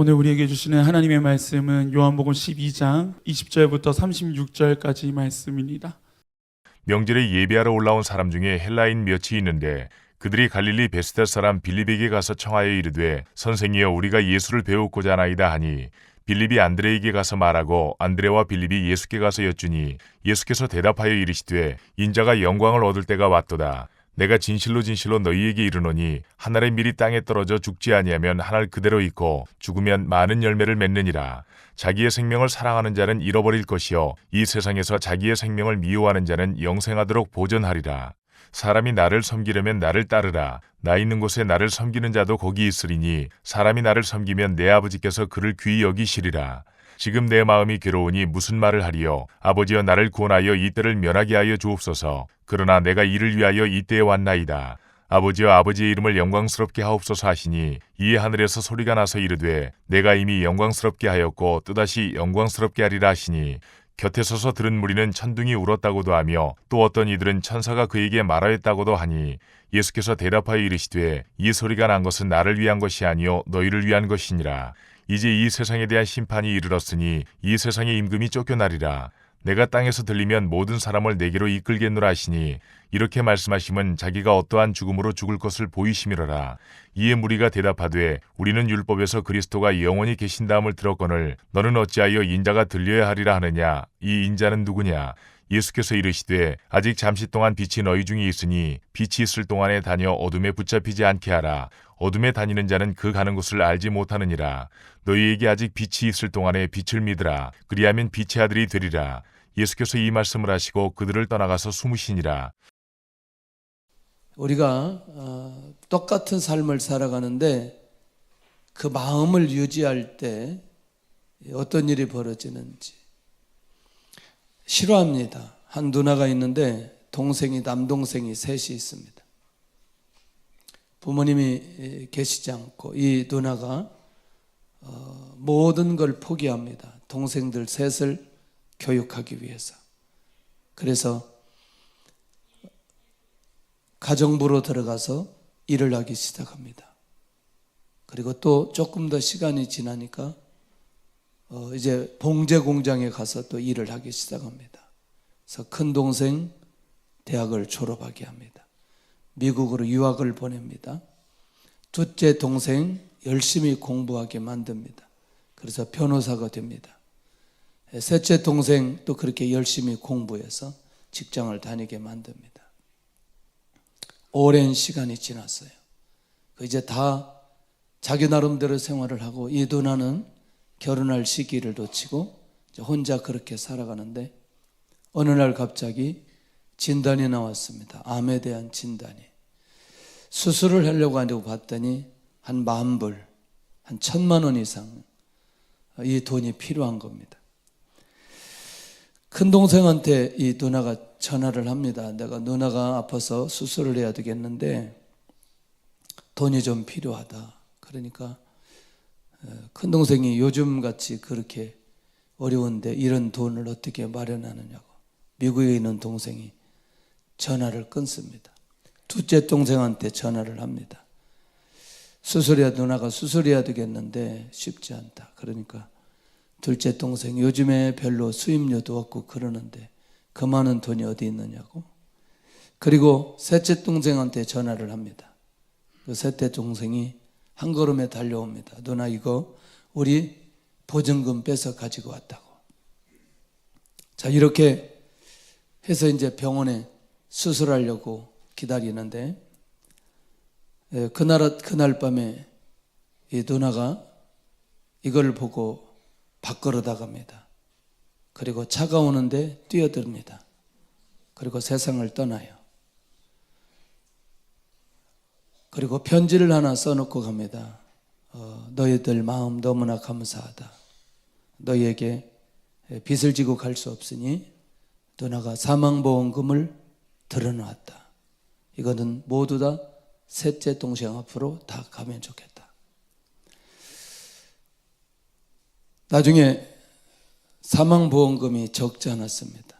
오늘 우리에게 주시는 하나님의 말씀은 요한복음 12장 20절부터 36절까지 말씀입니다. 명절에 예배하러 올라온 사람 중에 헬라인 몇이 있는데 그들이 갈릴리 베스다 사람 빌립에게 가서 청하여 이르되 선생이여 우리가 예수를 배우고자 하나이다 하니 빌립이 안드레에게 가서 말하고 안드레와 빌립이 예수께 가서 여쭈니 예수께서 대답하여 이르시되 인자가 영광을 얻을 때가 왔도다. 내가 진실로 진실로 너희에게 이르노니 한 알의 밀이 땅에 떨어져 죽지 아니하면 한 알 그대로 있고 죽으면 많은 열매를 맺느니라. 자기의 생명을 사랑하는 자는 잃어버릴 것이요 이 세상에서 자기의 생명을 미워하는 자는 영생하도록 보존하리라. 사람이 나를 섬기려면 나를 따르라. 나 있는 곳에 나를 섬기는 자도 거기 있으리니 사람이 나를 섬기면 내 아버지께서 그를 귀히 여기시리라. 지금 내 마음이 괴로우니 무슨 말을 하리요. 아버지여 나를 구원하여 이 때를 면하게 하여 주옵소서. 그러나 내가 이를 위하여 이 때에 왔나이다. 아버지여 아버지의 이름을 영광스럽게 하옵소서 하시니 이에 하늘에서 소리가 나서 이르되 내가 이미 영광스럽게 하였고 또다시 영광스럽게 하리라 하시니 곁에 서서 들은 무리는 천둥이 울었다고도 하며 또 어떤 이들은 천사가 그에게 말하였다고도 하니 예수께서 대답하여 이르시되 이 소리가 난 것은 나를 위한 것이 아니요 너희를 위한 것이니라. 이제 이 세상에 대한 심판이 이르렀으니 이 세상의 임금이 쫓겨나리라. 내가 땅에서 들리면 모든 사람을 내게로 이끌겠노라 하시니 이렇게 말씀하심은 자기가 어떠한 죽음으로 죽을 것을 보이심이로라. 이에 무리가 대답하되 우리는 율법에서 그리스도가 영원히 계신다함을 들었거늘 너는 어찌하여 인자가 들려야 하리라 하느냐. 이 인자는 누구냐. 예수께서 이르시되 아직 잠시 동안 빛이 너희 중에 있으니 빛이 있을 동안에 다녀 어둠에 붙잡히지 않게 하라. 어둠에 다니는 자는 그 가는 곳을 알지 못하느니라. 너희에게 아직 빛이 있을 동안에 빛을 믿으라. 그리하면 빛의 아들이 되리라. 예수께서 이 말씀을 하시고 그들을 떠나가서 숨으시니라. 우리가 똑같은 삶을 살아가는데 그 마음을 유지할 때 어떤 일이 벌어지는지 싫어합니다. 한 누나가 있는데 남동생이 셋이 있습니다. 부모님이 계시지 않고 이 누나가 모든 걸 포기합니다. 동생들 셋을 교육하기 위해서. 그래서 가정부로 들어가서 일을 하기 시작합니다. 그리고 또 조금 더 시간이 지나니까 이제 봉제 공장에 가서 또 일을 하기 시작합니다. 그래서 큰 동생 대학을 졸업하게 합니다. 미국으로 유학을 보냅니다. 둘째 동생 열심히 공부하게 만듭니다. 그래서 변호사가 됩니다. 셋째 동생 또 그렇게 열심히 공부해서 직장을 다니게 만듭니다. 오랜 시간이 지났어요. 이제 다 자기 나름대로 생활을 하고 이 누나는 결혼할 시기를 놓치고 혼자 그렇게 살아가는데 어느 날 갑자기 진단이 나왔습니다. 암에 대한 진단이. 수술을 하려고 하려고 봤더니 한 10,000불, 한 1,000만 원 이상 이 돈이 필요한 겁니다. 큰 동생한테 이 누나가 전화를 합니다. 내가 누나가 아파서 수술을 해야 되겠는데 돈이 좀 필요하다. 그러니까 큰 동생이 요즘같이 그렇게 어려운데 이런 돈을 어떻게 마련하느냐고 미국에 있는 동생이 전화를 끊습니다. 둘째 동생한테 전화를 합니다. 누나가 수술해야 되겠는데 쉽지 않다. 그러니까 둘째 동생 요즘에 별로 수입료도 없고 그러는데 그 많은 돈이 어디 있느냐고. 그리고 셋째 동생한테 전화를 합니다. 그 셋째 동생이 한 걸음에 달려옵니다. 누나 이거 우리 보증금 빼서 가지고 왔다고. 자, 이렇게 해서 이제 병원에 수술하려고 기다리는데 그날 밤에 이 누나가 이걸 보고 밖으로 나갑니다. 그리고 차가 오는데 뛰어듭니다. 그리고 세상을 떠나요. 그리고 편지를 하나 써놓고 갑니다. 너희들 마음 너무나 감사하다. 너희에게 빚을 지고 갈 수 없으니 누나가 사망보험금을 들어놓았다. 이거는 모두 다 셋째 동생 앞으로 다 가면 좋겠다. 나중에 사망보험금이 적지 않았습니다.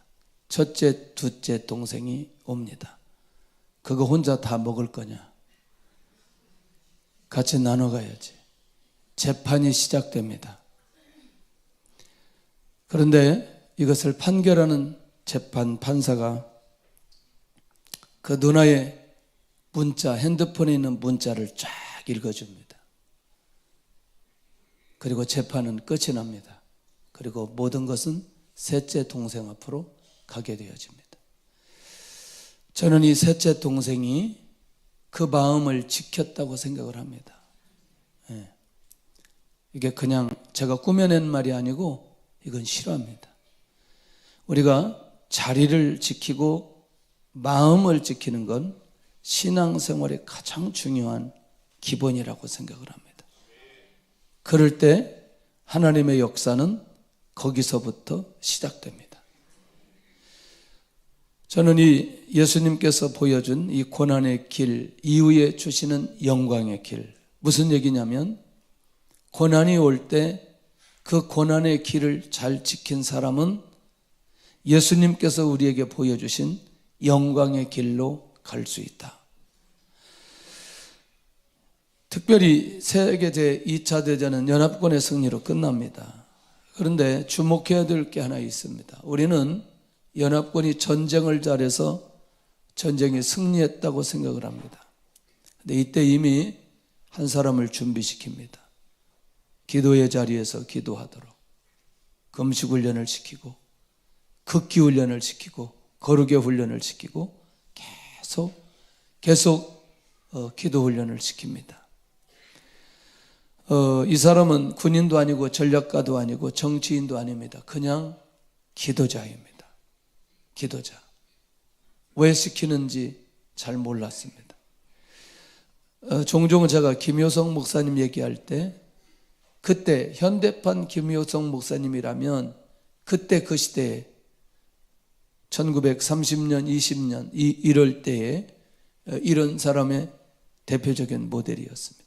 첫째, 둘째 동생이 옵니다. 그거 혼자 다 먹을 거냐? 같이 나눠 가야지. 재판이 시작됩니다. 그런데 이것을 판결하는 재판 판사가 그 누나의 문자, 핸드폰에 있는 문자를 쫙 읽어줍니다. 그리고 재판은 끝이 납니다. 그리고 모든 것은 셋째 동생 앞으로 가게 되어집니다. 저는 이 셋째 동생이 그 마음을 지켰다고 생각을 합니다. 이게 그냥 제가 꾸며낸 말이 아니고 이건 실화입니다. 우리가 자리를 지키고 마음을 지키는 건 신앙생활의 가장 중요한 기본이라고 생각을 합니다. 그럴 때 하나님의 역사는 거기서부터 시작됩니다. 저는 이 예수님께서 보여준 이 고난의 길 이후에 주시는 영광의 길, 무슨 얘기냐면 고난이 올 때 그 고난의 길을 잘 지킨 사람은 예수님께서 우리에게 보여주신 영광의 길로 갈 수 있다. 특별히 세계 제2차 대전은 연합군의 승리로 끝납니다. 그런데 주목해야 될 게 하나 있습니다. 우리는 연합군이 전쟁을 잘해서 전쟁에 승리했다고 생각을 합니다. 근데 이때 이미 한 사람을 준비시킵니다. 기도의 자리에서 기도하도록 금식 훈련을 시키고 극기 훈련을 시키고 거룩의 훈련을 시키고 계속 기도 훈련을 시킵니다. 이 사람은 군인도 아니고 전략가도 아니고 정치인도 아닙니다. 그냥 기도자입니다. 기도자. 왜 시키는지 잘 몰랐습니다. 종종 제가 김효성 목사님 얘기할 때 그때 현대판 김효성 목사님이라면 그때 그 시대에 1930년, 20년 이럴 때에 이런 사람의 대표적인 모델이었습니다.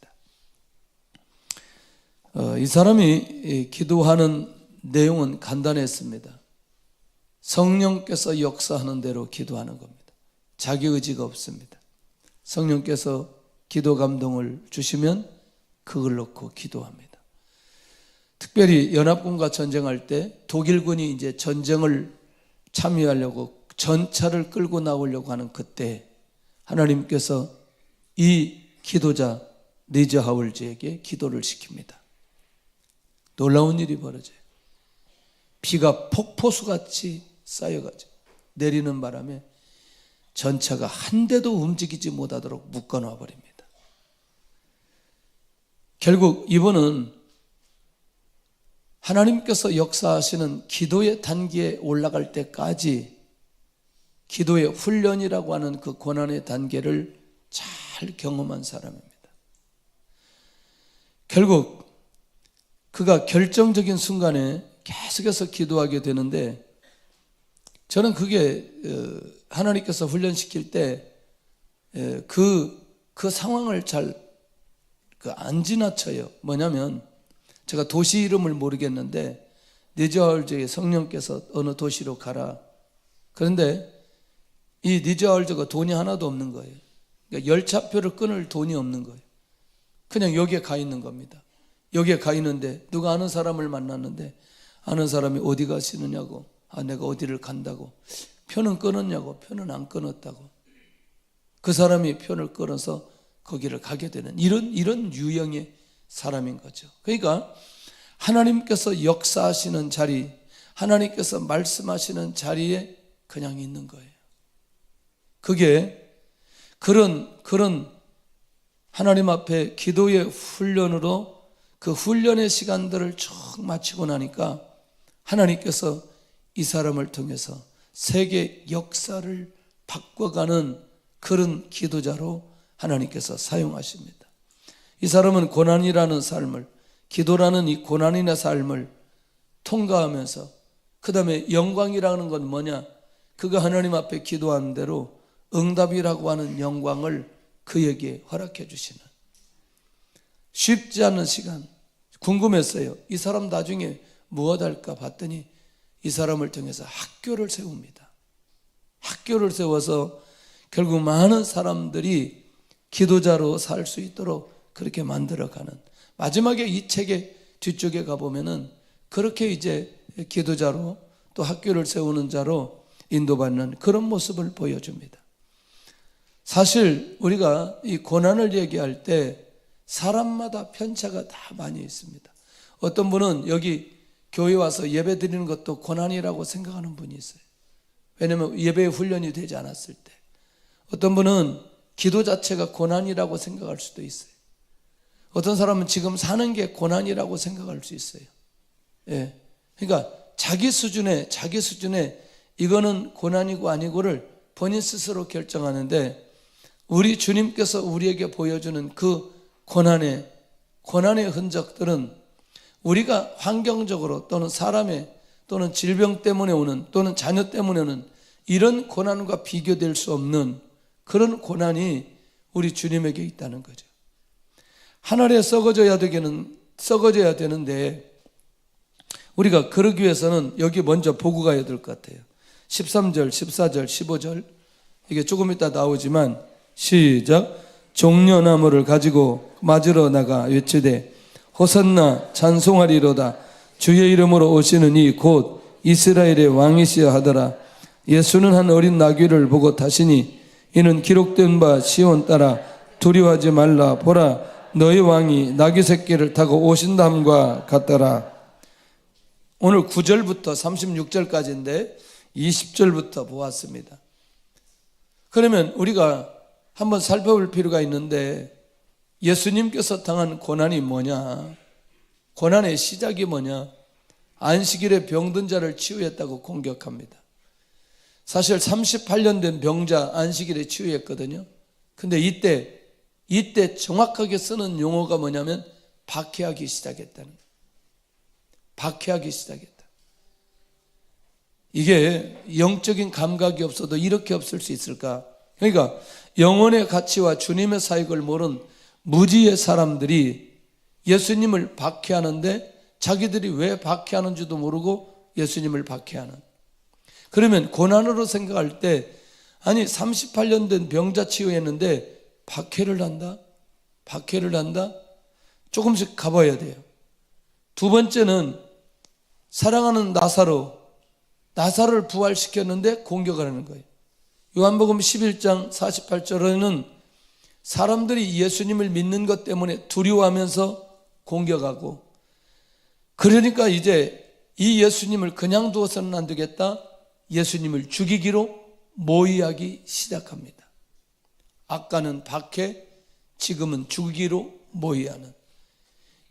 이 사람이 기도하는 내용은 간단했습니다. 성령께서 역사하는 대로 기도하는 겁니다. 자기 의지가 없습니다. 성령께서 기도 감동을 주시면 그걸 놓고 기도합니다. 특별히 연합군과 전쟁할 때 독일군이 이제 전쟁을 참여하려고 전차를 끌고 나오려고 하는 그때 하나님께서 이 기도자 리즈 하울즈에게 기도를 시킵니다. 놀라운 일이 벌어져요. 비가 폭포수같이 쌓여가지고 내리는 바람에 전차가 한 대도 움직이지 못하도록 묶어놔 버립니다. 결국 이분은 하나님께서 역사하시는 기도의 단계에 올라갈 때까지 기도의 훈련이라고 하는 그 고난의 단계를 잘 경험한 사람입니다. 결국 그가 결정적인 순간에 계속해서 기도하게 되는데 저는 그게 하나님께서 훈련시킬 때 그 상황을 잘 안 지나쳐요. 뭐냐면 제가 도시 이름을 모르겠는데 니저하울즈의 성령께서 어느 도시로 가라. 그런데 이 니저하울즈가 돈이 하나도 없는 거예요. 그러니까 열차표를 끊을 돈이 없는 거예요. 그냥 여기에 가 있는 겁니다. 여기에 가 있는데 누가 아는 사람을 만났는데 아는 사람이 어디 가시느냐고, 내가 어디를 간다고. 표는 끊었냐고. 표는 안 끊었다고. 그 사람이 표를 끊어서 거기를 가게 되는 이런 유형의 사람인 거죠. 그러니까 하나님께서 역사하시는 자리, 하나님께서 말씀하시는 자리에 그냥 있는 거예요. 그게 그런 하나님 앞에 기도의 훈련으로 그 훈련의 시간들을 쭉 마치고 나니까 하나님께서 이 사람을 통해서 세계 역사를 바꿔가는 그런 기도자로 하나님께서 사용하십니다. 이 사람은 고난이라는 삶을, 기도라는 이 고난이나 삶을 통과하면서 그 다음에 영광이라는 건 뭐냐? 그가 하나님 앞에 기도한 대로 응답이라고 하는 영광을 그에게 허락해 주시는, 쉽지 않은 시간. 궁금했어요. 이 사람 나중에 무엇 할까 봤더니 이 사람을 통해서 학교를 세웁니다. 학교를 세워서 결국 많은 사람들이 기도자로 살 수 있도록 그렇게 만들어가는, 마지막에 이 책의 뒤쪽에 가보면은 그렇게 이제 기도자로 또 학교를 세우는 자로 인도받는 그런 모습을 보여줍니다. 사실 우리가 이 고난을 얘기할 때 사람마다 편차가 다 많이 있습니다. 어떤 분은 여기 교회 와서 예배 드리는 것도 고난이라고 생각하는 분이 있어요. 왜냐하면 예배에 훈련이 되지 않았을 때. 어떤 분은 기도 자체가 고난이라고 생각할 수도 있어요. 어떤 사람은 지금 사는 게 고난이라고 생각할 수 있어요. 예. 그러니까 자기 수준에 이거는 고난이고 아니고를 본인 스스로 결정하는데, 우리 주님께서 우리에게 보여주는 그 고난의 흔적들은 우리가 환경적으로 또는 사람의 또는 질병 때문에 오는 또는 자녀 때문에 오는 이런 고난과 비교될 수 없는 그런 고난이 우리 주님에게 있다는 거죠. 하늘에 썩어져야 되는데 우리가 그러기 위해서는 여기 먼저 보고 가야 될 것 같아요. 13절, 14절, 15절 이게 조금 이따 나오지만 시작. 종려나무를 가지고 맞으러 나가 외치되 호산나 찬송하리로다. 주의 이름으로 오시는 이 곧 이스라엘의 왕이시여 하더라. 예수는 한 어린 나귀를 보고 타시니 이는 기록된 바 시온 따라 두려워하지 말라. 보라 너희 왕이 나귀 새끼를 타고 오신다함과 같더라. 오늘 9절부터 36절까지인데 20절부터 보았습니다. 그러면 우리가 한번 살펴볼 필요가 있는데, 예수님께서 당한 고난이 뭐냐? 고난의 시작이 뭐냐? 안식일에 병든 자를 치유했다고 공격합니다. 사실 38년 된 병자 안식일에 치유했거든요. 근데 이때 정확하게 쓰는 용어가 뭐냐면 박해하기 시작했다는 거예요. 박해하기 시작했다. 이게 영적인 감각이 없어도 이렇게 없을 수 있을까? 그러니까 영혼의 가치와 주님의 사역을 모르는 무지의 사람들이 예수님을 박해하는데 자기들이 왜 박해하는지도 모르고 예수님을 박해하는. 그러면 고난으로 생각할 때, 아니 38년 된 병자 치유했는데 박해를 한다? 조금씩 가봐야 돼요. 두 번째는 사랑하는 나사로를 부활시켰는데 공격을 하는 거예요. 요한복음 11장 48절에는 사람들이 예수님을 믿는 것 때문에 두려워하면서 공격하고, 그러니까 이제 이 예수님을 그냥 두어서는 안 되겠다. 예수님을 죽이기로 모의하기 시작합니다. 아까는 박해, 지금은 죽이기로 모의하는.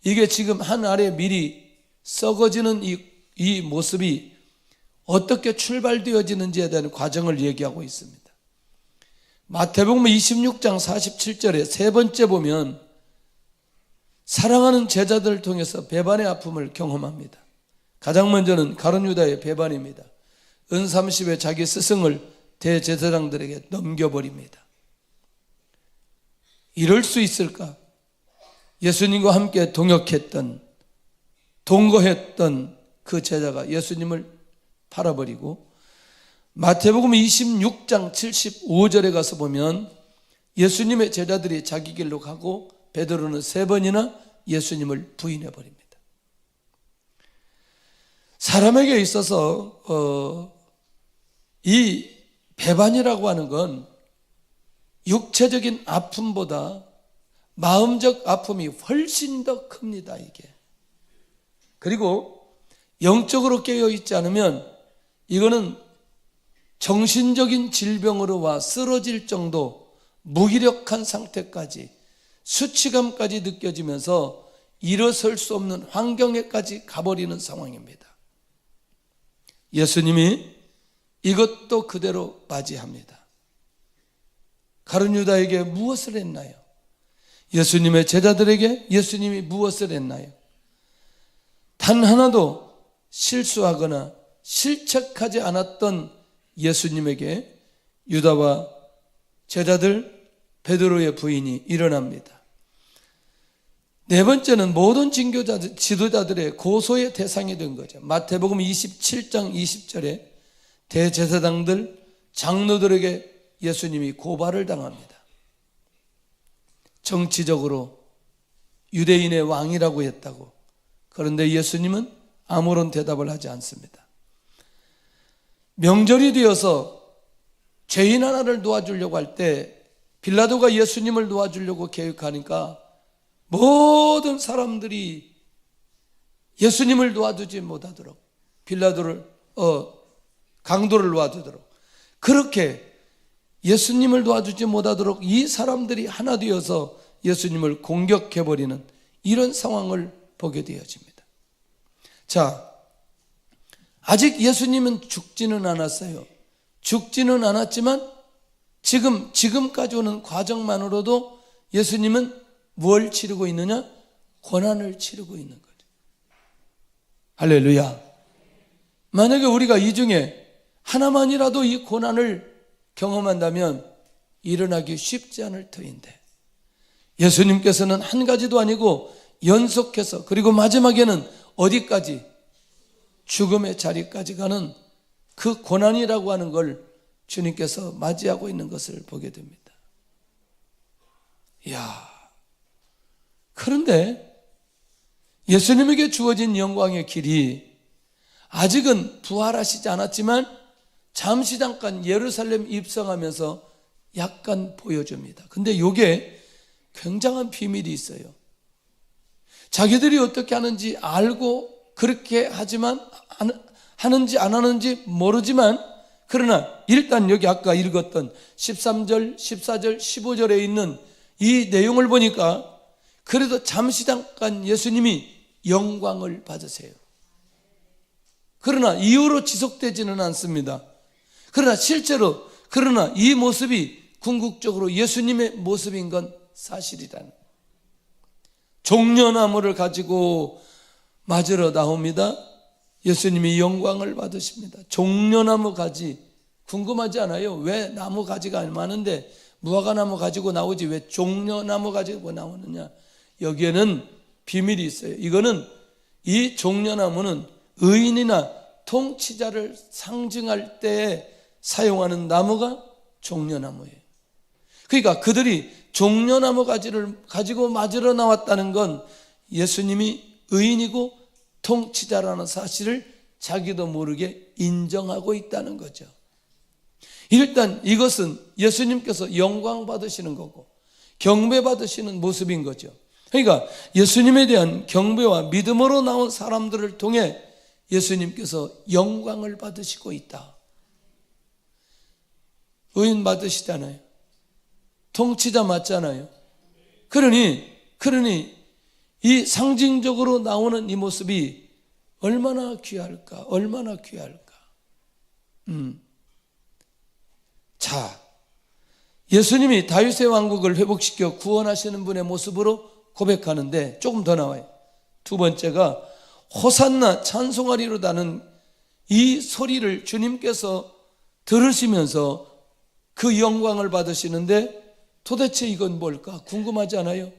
이게 지금 한 알에 미리 썩어지는 이 모습이 어떻게 출발되어지는지에 대한 과정을 얘기하고 있습니다. 마태복음 26장 47절에 세 번째 보면 사랑하는 제자들을 통해서 배반의 아픔을 경험합니다. 가장 먼저는 가룟 유다의 배반입니다. 은30에 자기 스승을 대제사장들에게 넘겨버립니다. 이럴 수 있을까? 예수님과 함께 동거했던 그 제자가 예수님을 팔아버리고, 마태복음 26장 75절에 가서 보면 예수님의 제자들이 자기 길로 가고 베드로는 3번이나 예수님을 부인해 버립니다. 사람에게 있어서 이 배반이라고 하는 건 육체적인 아픔보다 마음적 아픔이 훨씬 더 큽니다. 이게. 그리고 영적으로 깨어있지 않으면 이거는 정신적인 질병으로 와 쓰러질 정도 무기력한 상태까지, 수치감까지 느껴지면서 일어설 수 없는 환경에까지 가버리는 상황입니다. 예수님이 이것도 그대로 맞이합니다. 가룟 유다에게 무엇을 했나요? 예수님의 제자들에게 예수님이 무엇을 했나요? 단 하나도 실수하거나 실책하지 않았던 예수님에게 유다와 제자들, 베드로의 부인이 일어납니다. 네 번째는 모든 지도자들의 고소의 대상이 된 거죠. 마태복음 27장 20절에 대제사장들, 장로들에게 예수님이 고발을 당합니다. 정치적으로 유대인의 왕이라고 했다고. 그런데 예수님은 아무런 대답을 하지 않습니다. 명절이 되어서 죄인 하나를 놓아주려고 할 때 빌라도가 예수님을 놓아주려고 계획하니까 모든 사람들이 예수님을 놓아주지 못하도록 빌라도를 강도를 놓아주도록, 그렇게 예수님을 놓아주지 못하도록 이 사람들이 하나 되어서 예수님을 공격해버리는 이런 상황을 보게 되어집니다. 자, 아직 예수님은 죽지는 않았어요. 죽지는 않았지만 지금까지 오는 과정만으로도 예수님은 뭘 치르고 있느냐? 고난을 치르고 있는 거죠. 할렐루야. 만약에 우리가 이 중에 하나만이라도 이 고난을 경험한다면 일어나기 쉽지 않을 터인데, 예수님께서는 한 가지도 아니고 연속해서, 그리고 마지막에는 어디까지? 죽음의 자리까지 가는 그 고난이라고 하는 걸 주님께서 맞이하고 있는 것을 보게 됩니다. 이야, 그런데 예수님에게 주어진 영광의 길이 아직은 부활하시지 않았지만 잠시 잠깐 예루살렘 입성하면서 약간 보여줍니다. 근데 이게 굉장한 비밀이 있어요. 자기들이 어떻게 하는지 알고 그렇게 하지만 하는지 안 하는지 모르지만, 그러나 일단 여기 아까 읽었던 13절, 14절, 15절에 있는 이 내용을 보니까 그래도 잠시 잠깐 예수님이 영광을 받으세요. 그러나 이후로 지속되지는 않습니다. 그러나 실제로 이 모습이 궁극적으로 예수님의 모습인 건 사실이라는, 종려나무를 가지고 맞으러 나옵니다. 예수님이 영광을 받으십니다. 종려나무 가지, 궁금하지 않아요? 왜 나무 가지가 많은데 무화과나무 가지고 나오지 왜 종려나무 가지고 나오느냐? 여기에는 비밀이 있어요. 이 종려나무는 의인이나 통치자를 상징할 때 사용하는 나무가 종려나무예요. 그러니까 그들이 종려나무 가지를 가지고 맞으러 나왔다는 건 예수님이 의인이고 통치자라는 사실을 자기도 모르게 인정하고 있다는 거죠. 일단 이것은 예수님께서 영광 받으시는 거고 경배 받으시는 모습인 거죠. 그러니까 예수님에 대한 경배와 믿음으로 나온 사람들을 통해 예수님께서 영광을 받으시고 있다. 의인 받으시잖아요. 통치자 맞잖아요. 그러니 이 상징적으로 나오는 이 모습이 얼마나 귀할까? 얼마나 귀할까? 자, 예수님이 다윗의 왕국을 회복시켜 구원하시는 분의 모습으로 고백하는데 조금 더 나와요. 두 번째가 호산나 찬송하리로다는 이 소리를 주님께서 들으시면서 그 영광을 받으시는데 도대체 이건 뭘까? 궁금하지 않아요?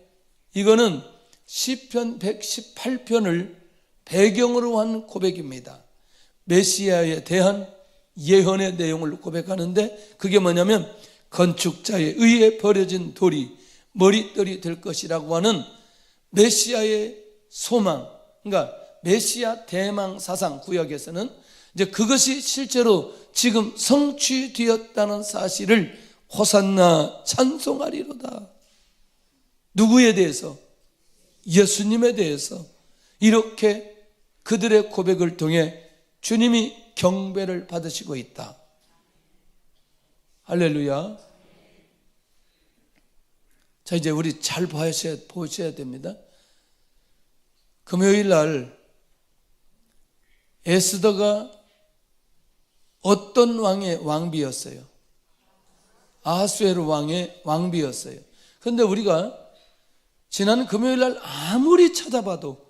이거는 시편 118편을 배경으로 한 고백입니다. 메시아에 대한 예언의 내용을 고백하는데 그게 뭐냐면 건축자의 의에 버려진 돌이 머릿돌이 될 것이라고 하는 메시아의 소망, 그러니까 메시아 대망 사상 구역에서는 이제 그것이 실제로 지금 성취되었다는 사실을 호산나 찬송하리로다. 누구에 대해서? 예수님에 대해서. 이렇게 그들의 고백을 통해 주님이 경배를 받으시고 있다. 할렐루야. 자, 이제 우리 잘 보셔야 됩니다. 금요일 날 에스더가 어떤 왕의 왕비였어요? 아하수에로 왕의 왕비였어요. 그런데 우리가 지난 금요일 날 아무리 찾아보아도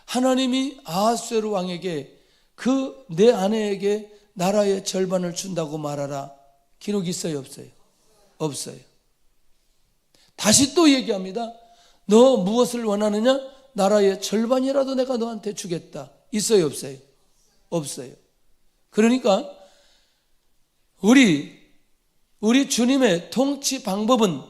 하나님이 아하수에로 왕에게 그 내 아내에게 나라의 절반을 준다고 말하라. 기록이 있어요? 없어요? 없어요. 다시 또 얘기합니다. 너 무엇을 원하느냐? 나라의 절반이라도 내가 너한테 주겠다. 있어요? 없어요? 없어요. 그러니까 우리 주님의 통치 방법은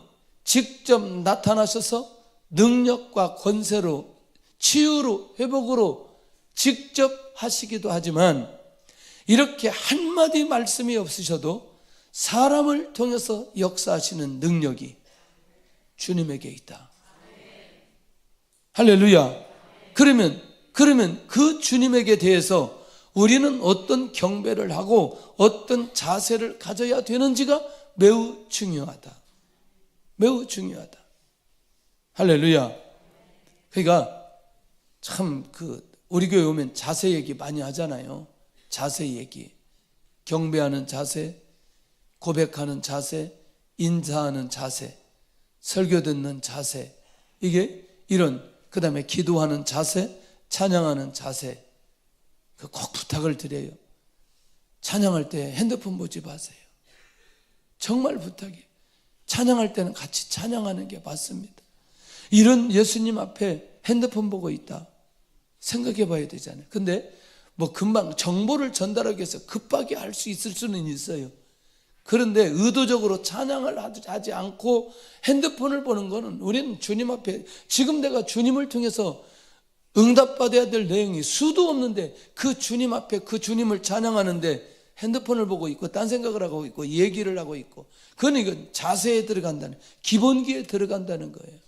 직접 나타나셔서 능력과 권세로, 치유로, 회복으로 직접 하시기도 하지만, 이렇게 한마디 말씀이 없으셔도 사람을 통해서 역사하시는 능력이 주님에게 있다. 할렐루야. 그러면 그 주님에게 대해서 우리는 어떤 경배를 하고 어떤 자세를 가져야 되는지가 매우 중요하다. 매우 중요하다. 할렐루야. 그러니까 참 우리 교회 오면 자세 얘기 많이 하잖아요. 자세 얘기. 경배하는 자세, 고백하는 자세, 인사하는 자세, 설교 듣는 자세. 이게 그 다음에 기도하는 자세, 찬양하는 자세. 꼭 부탁을 드려요. 찬양할 때 핸드폰 보지 마세요. 정말 부탁이에요. 찬양할 때는 같이 찬양하는 게 맞습니다. 이런 예수님 앞에 핸드폰 보고 있다 생각해 봐야 되잖아요. 근데 금방 정보를 전달하기 위해서 급하게 할 수 있을 수는 있어요. 그런데 의도적으로 찬양을 하지 않고 핸드폰을 보는 거는, 우리는 주님 앞에, 지금 내가 주님을 통해서 응답받아야 될 내용이 수도 없는데 그 주님 앞에 그 주님을 찬양하는데 핸드폰을 보고 있고 딴 생각을 하고 있고 얘기를 하고 있고, 그건 이건 자세에 들어간다는, 기본기에 들어간다는 거예요.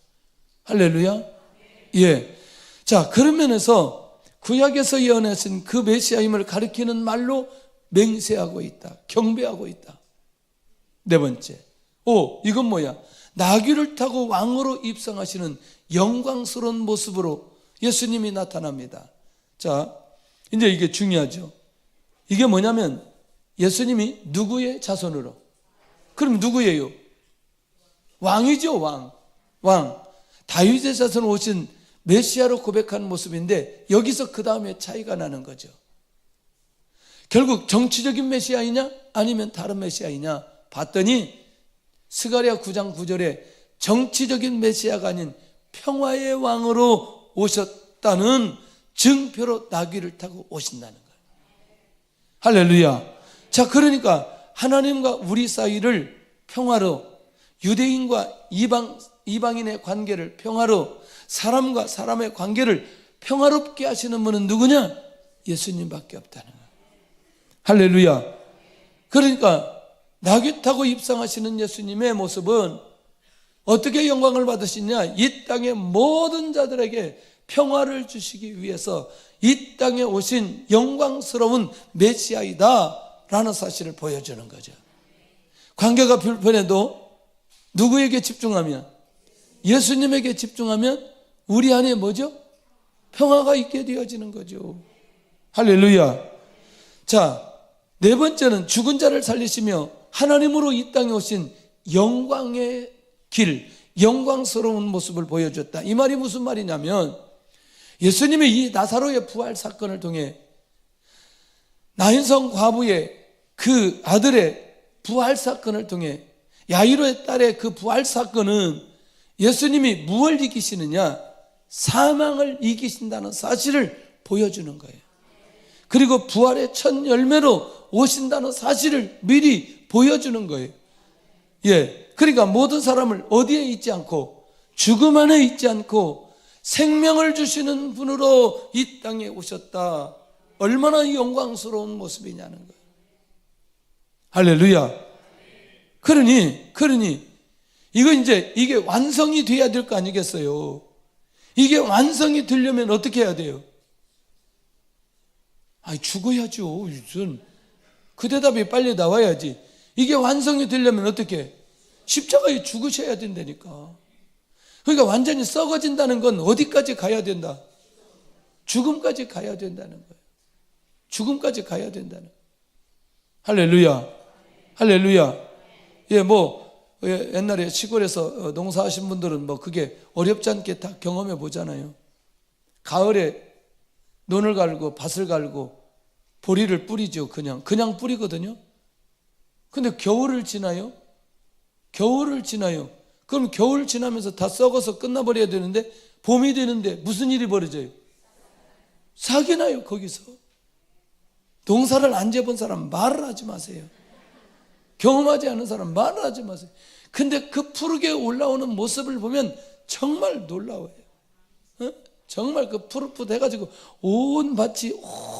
할렐루야. 예. 자, 그런 면에서 구약에서 예언하신 그 메시아임을 가리키는 말로 맹세하고 있다, 경배하고 있다. 네 번째, 이건 뭐야? 나귀를 타고 왕으로 입성하시는 영광스러운 모습으로 예수님이 나타납니다. 자, 이제 이게 중요하죠. 이게 뭐냐면 예수님이 누구의 자손으로? 그럼 누구예요? 왕이죠. 왕. 다윗의 자손으로 오신 메시아로 고백하는 모습인데, 여기서 그 다음에 차이가 나는 거죠. 결국 정치적인 메시아이냐 아니면 다른 메시아이냐 봤더니 스가랴 9장 9절에 정치적인 메시아가 아닌 평화의 왕으로 오셨다는 증표로 나귀를 타고 오신다는 거예요. 할렐루야. 자, 그러니까 하나님과 우리 사이를 평화로, 유대인과 이방인의 관계를 평화로, 사람과 사람의 관계를 평화롭게 하시는 분은 누구냐? 예수님밖에 없다는 거예요. 할렐루야. 그러니까 나귀 타고 입성하시는 예수님의 모습은 어떻게 영광을 받으시냐? 이 땅의 모든 자들에게 평화를 주시기 위해서 이 땅에 오신 영광스러운 메시아이다 라는 사실을 보여주는 거죠. 관계가 불편해도 누구에게 집중하면? 예수님에게 집중하면 우리 안에 뭐죠? 평화가 있게 되어지는 거죠. 할렐루야. 자, 네 번째는 죽은 자를 살리시며 하나님으로 이 땅에 오신 영광의 길, 영광스러운 모습을 보여줬다. 이 말이 무슨 말이냐면, 예수님이 이 나사로의 부활 사건을 통해 나인성 과부의 그 아들의 부활 사건을 통해, 야이로의 딸의 그 부활 사건은 예수님이 무엇을 이기시느냐? 사망을 이기신다는 사실을 보여주는 거예요. 그리고 부활의 첫 열매로 오신다는 사실을 미리 보여주는 거예요. 예. 그러니까 모든 사람을 어디에 있지 않고, 죽음 안에 있지 않고 생명을 주시는 분으로 이 땅에 오셨다. 얼마나 영광스러운 모습이냐는 거예요. 할렐루야. 그러니 이게 완성이 돼야 될 거 아니겠어요? 이게 완성이 되려면 어떻게 해야 돼요? 죽어야죠. 그 대답이 빨리 나와야지. 이게 완성이 되려면 어떻게 해? 십자가에 죽으셔야 된다니까. 그러니까 완전히 썩어진다는 건 어디까지 가야 된다? 죽음까지 가야 된다는 거예요. 죽음까지 가야 된다는 거예요. 할렐루야. 할렐루야. 옛날에 시골에서 농사하신 분들은 그게 어렵지 않게 다 경험해 보잖아요. 가을에 논을 갈고 밭을 갈고 보리를 뿌리죠. 그냥 뿌리거든요. 근데 겨울을 지나요. 그럼 겨울 지나면서 다 썩어서 끝나버려야 되는데, 봄이 되는데 무슨 일이 벌어져요? 싹이 나요. 거기서. 농사를 안 재본 사람 말을 하지 마세요. 경험하지 않은 사람 말을 하지 마세요. 근데 그 푸르게 올라오는 모습을 보면 정말 놀라워요. 정말 그 푸릇푸릇해가지고 온 밭이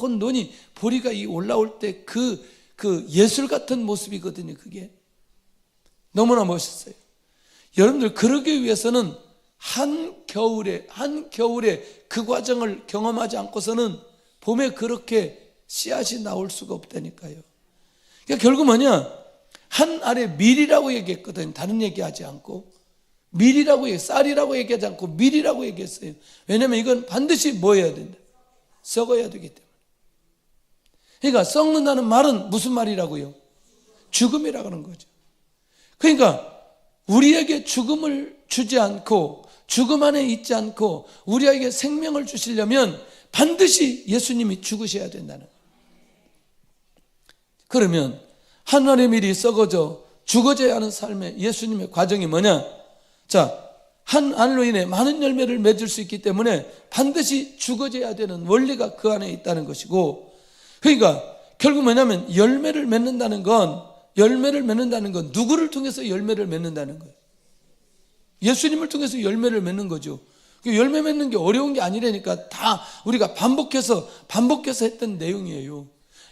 온 논이 보리가 이 올라올 때 그 예술 같은 모습이거든요. 그게 너무나 멋있어요. 여러분들 그러기 위해서는 한겨울에 그 과정을 경험하지 않고서는 봄에 그렇게 씨앗이 나올 수가 없다니까요. 그러니까 결국 뭐냐, 한 알에 밀이라고 얘기했거든요. 다른 얘기하지 않고 밀이라고 쌀이라고 얘기하지 않고 밀이라고 얘기했어요. 왜냐하면 이건 반드시 뭐 해야 된다? 썩어야 되기 때문에. 그러니까 썩는다는 말은 무슨 말이라고요? 죽음이라고 하는 거죠. 그러니까 우리에게 죽음을 주지 않고 죽음 안에 있지 않고 우리에게 생명을 주시려면 반드시 예수님이 죽으셔야 된다는 거예요. 그러면 한 알의 밀이 썩어져 죽어져야 하는 삶의 예수님의 과정이 뭐냐? 자, 한 알로 인해 많은 열매를 맺을 수 있기 때문에 반드시 죽어져야 되는 원리가 그 안에 있다는 것이고, 그러니까 결국 뭐냐면 열매를 맺는다는 건 누구를 통해서 열매를 맺는다는 거예요? 예수님을 통해서 열매를 맺는 거죠. 열매 맺는 게 어려운 게 아니라니까. 다 우리가 반복해서 했던 내용이에요.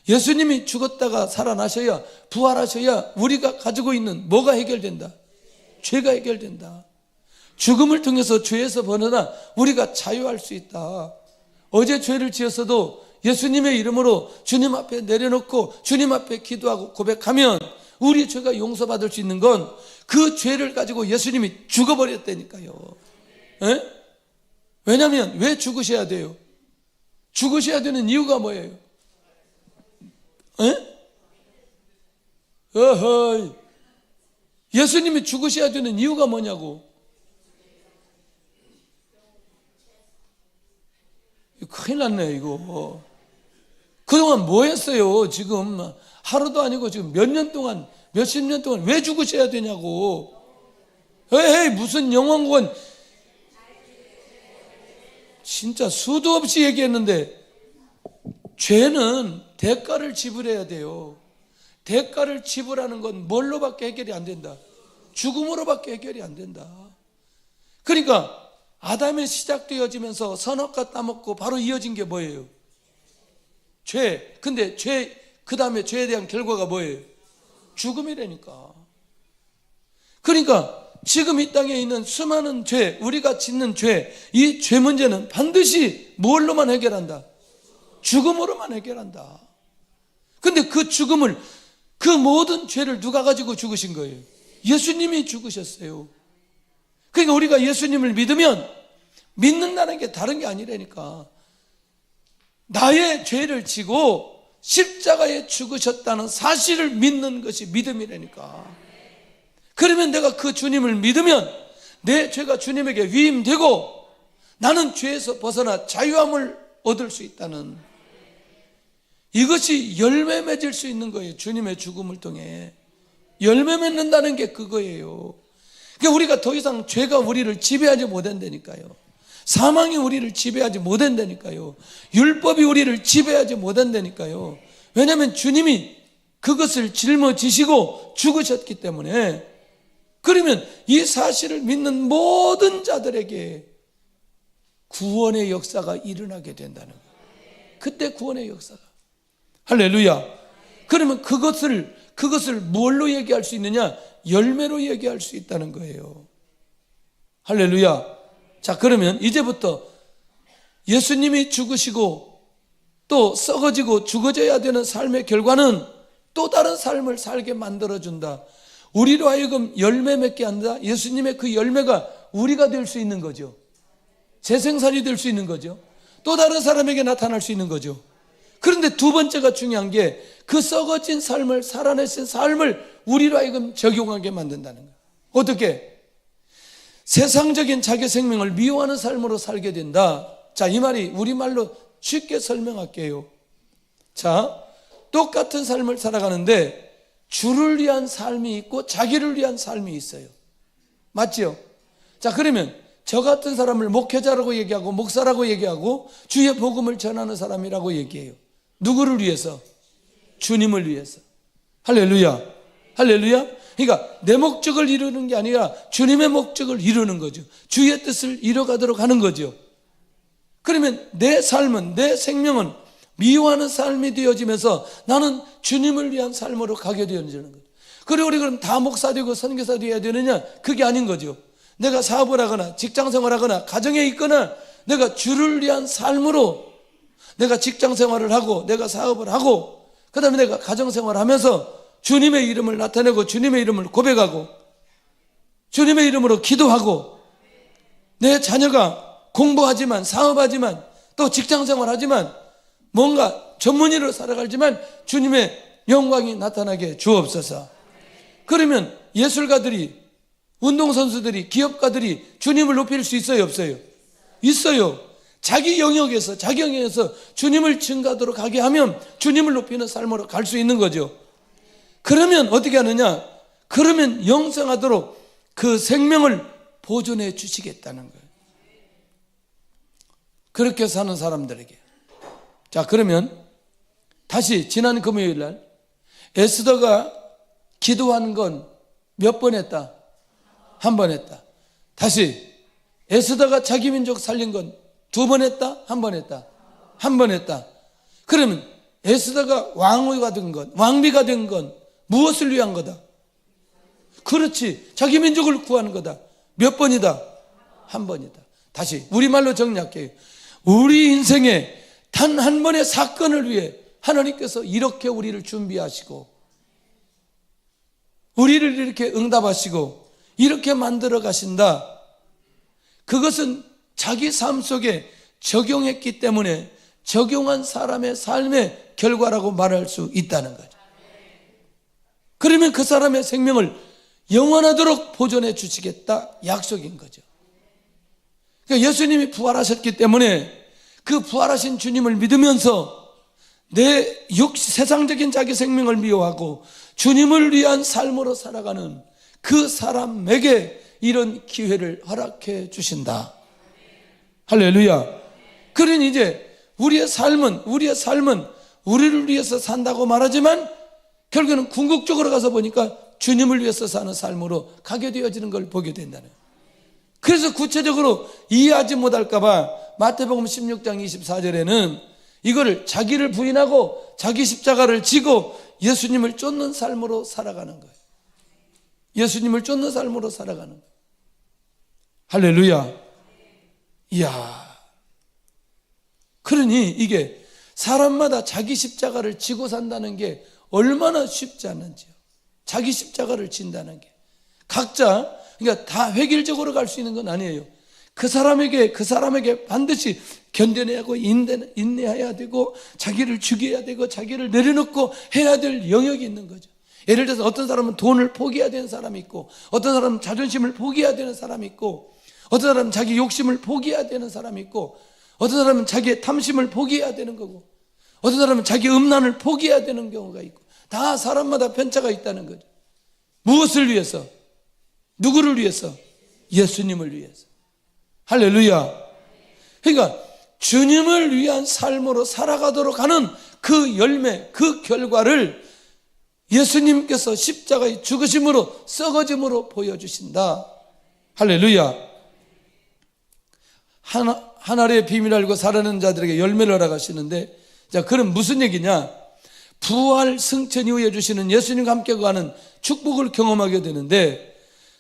예수님이 죽었다가 살아나셔야, 부활하셔야 우리가 가지고 있는 뭐가 해결된다? 죄가 해결된다. 죽음을 통해서 죄에서 벗어나 우리가 자유할 수 있다. 어제 죄를 지었어도 예수님의 이름으로 주님 앞에 내려놓고 주님 앞에 기도하고 고백하면 우리 죄가 용서받을 수 있는 건 그 죄를 가지고 예수님이 죽어버렸다니까요. 에? 왜냐하면 왜 죽으셔야 돼요? 죽으셔야 되는 이유가 뭐예요? 에? 어허이. 예수님이 죽으셔야 되는 이유가 뭐냐고. 큰일 났네 이거. 그동안 뭐 했어요? 지금 하루도 아니고 지금 몇 년 동안, 몇십 년 동안 왜 죽으셔야 되냐고. 에이, 무슨 영원구원. 진짜 수도 없이 얘기했는데, 죄는 대가를 지불해야 돼요. 대가를 지불하는 건 뭘로밖에 해결이 안 된다? 죽음으로밖에 해결이 안 된다. 그러니까 아담의 시작되어지면서 선악과 따먹고 바로 이어진 게 뭐예요? 죄. 근데 그 다음에 죄에 대한 결과가 뭐예요? 죽음이라니까. 그러니까 지금 이 땅에 있는 수많은 죄, 우리가 짓는 죄, 이 죄 문제는 반드시 뭘로만 해결한다? 죽음으로만 해결한다. 근데 그 죽음을, 그 모든 죄를 누가 가지고 죽으신 거예요? 예수님이 죽으셨어요. 그러니까 우리가 예수님을 믿으면, 믿는다는 게 다른 게 아니라니까. 나의 죄를 지고 십자가에 죽으셨다는 사실을 믿는 것이 믿음이라니까. 그러면 내가 그 주님을 믿으면 내 죄가 주님에게 위임되고 나는 죄에서 벗어나 자유함을 얻을 수 있다는, 이것이 열매 맺을 수 있는 거예요. 주님의 죽음을 통해 열매 맺는다는 게 그거예요. 그러니까 우리가 더 이상 죄가 우리를 지배하지 못한다니까요. 사망이 우리를 지배하지 못한다니까요. 율법이 우리를 지배하지 못한다니까요. 왜냐하면 주님이 그것을 짊어지시고 죽으셨기 때문에. 그러면 이 사실을 믿는 모든 자들에게 구원의 역사가 일어나게 된다는 거예요. 그때 구원의 역사가. 할렐루야. 그러면 그것을 뭘로 얘기할 수 있느냐? 열매로 얘기할 수 있다는 거예요. 할렐루야. 자, 그러면 이제부터 예수님이 죽으시고 또 썩어지고 죽어져야 되는 삶의 결과는 또 다른 삶을 살게 만들어준다. 우리로 하여금 열매 맺게 한다. 예수님의 그 열매가 우리가 될 수 있는 거죠. 재생산이 될 수 있는 거죠. 또 다른 사람에게 나타날 수 있는 거죠. 그런데 두 번째가 중요한 게 그 썩어진 삶을, 살아내신 삶을 우리로 하여금 적용하게 만든다는 거예요. 어떻게? 세상적인 자기 생명을 미워하는 삶으로 살게 된다. 자, 이 말이 우리말로 쉽게 설명할게요. 자, 똑같은 삶을 살아가는데 주를 위한 삶이 있고 자기를 위한 삶이 있어요. 맞죠? 자, 그러면 저 같은 사람을 목회자라고 얘기하고 목사라고 얘기하고 주의 복음을 전하는 사람이라고 얘기해요. 누구를 위해서? 주님을 위해서. 할렐루야. 할렐루야. 그러니까 내 목적을 이루는 게 아니라 주님의 목적을 이루는 거죠. 주의 뜻을 이뤄가도록 하는 거죠. 그러면 내 삶은, 내 생명은 미워하는 삶이 되어지면서 나는 주님을 위한 삶으로 가게 되어지는 거죠. 그리고 우리 그럼 다 목사 되고 선교사 되어야 되느냐? 그게 아닌 거죠. 내가 사업을 하거나 직장생활 하거나 가정에 있거나 내가 주를 위한 삶으로 내가 직장생활을 하고 내가 사업을 하고 그 다음에 내가 가정생활을 하면서 주님의 이름을 나타내고 주님의 이름을 고백하고 주님의 이름으로 기도하고 내 자녀가 공부하지만 사업하지만 또 직장생활하지만 뭔가 전문의로 살아가지만 주님의 영광이 나타나게 주옵소서. 그러면 예술가들이, 운동선수들이, 기업가들이 주님을 높일 수 있어요, 없어요? 있어요. 자기 영역에서 주님을 증가하도록 하게 하면 주님을 높이는 삶으로 갈 수 있는 거죠. 그러면 어떻게 하느냐? 그러면 영생하도록 그 생명을 보존해 주시겠다는 거예요. 그렇게 사는 사람들에게. 자, 그러면 다시 지난 금요일 날 에스더가 기도하는 건 몇 번 했다? 한 번 했다. 다시 에스더가 자기 민족 살린 건 2번 했다? 한 번 했다? 한 번 했다. 그러면 에스더가 왕후가 된 건, 왕비가 된 건 무엇을 위한 거다? 그렇지, 자기 민족을 구하는 거다. 몇 번이다? 한 번이다. 다시 우리말로 정리할게요. 우리 인생에 단 한 번의 사건을 위해 하나님께서 이렇게 우리를 준비하시고 우리를 이렇게 응답하시고 이렇게 만들어 가신다. 그것은 자기 삶 속에 적용했기 때문에 적용한 사람의 삶의 결과라고 말할 수 있다는 거죠. 그러면 그 사람의 생명을 영원하도록 보존해 주시겠다 약속인 거죠. 그러니까 예수님이 부활하셨기 때문에 그 부활하신 주님을 믿으면서 내 세상적인 자기 생명을 미워하고 주님을 위한 삶으로 살아가는 그 사람에게 이런 기회를 허락해 주신다. 할렐루야. 그러니 이제 우리의 삶은 우리를 위해서 산다고 말하지만 결국에는 궁극적으로 가서 보니까 주님을 위해서 사는 삶으로 가게 되어지는 걸 보게 된다는 거예요. 그래서 구체적으로 이해하지 못할까 봐 마태복음 16장 24절에는 이거를 자기를 부인하고 자기 십자가를 지고 예수님을 쫓는 삶으로 살아가는 거예요. 예수님을 쫓는 삶으로 살아가는 거예요. 할렐루야. 이야. 그러니 이게 사람마다 자기 십자가를 지고 산다는 게 얼마나 쉽지 않은지요. 자기 십자가를 진다는 게. 각자, 그러니까 다 획일적으로 갈 수 있는 건 아니에요. 그 사람에게 반드시 견뎌내고 인내해야 되고 자기를 죽여야 되고 자기를 내려놓고 해야 될 영역이 있는 거죠. 예를 들어서 어떤 사람은 돈을 포기해야 되는 사람이 있고 어떤 사람은 자존심을 포기해야 되는 사람이 있고 어떤 사람은 자기 욕심을 포기해야 되는 사람이 있고 어떤 사람은 자기의 탐심을 포기해야 되는 거고 어떤 사람은 자기 음란을 포기해야 되는 경우가 있고 다 사람마다 편차가 있다는 거죠. 무엇을 위해서? 누구를 위해서? 예수님을 위해서. 할렐루야. 그러니까 주님을 위한 삶으로 살아가도록 하는 그 열매, 그 결과를 예수님께서 십자가의 죽으심으로 썩어짐으로 보여주신다. 할렐루야. 하나님의 비밀을 알고 살아가는 자들에게 열매를 허락하시는데, 자, 그럼 무슨 얘기냐? 부활 승천 이후에 주시는 예수님과 함께 가는 축복을 경험하게 되는데,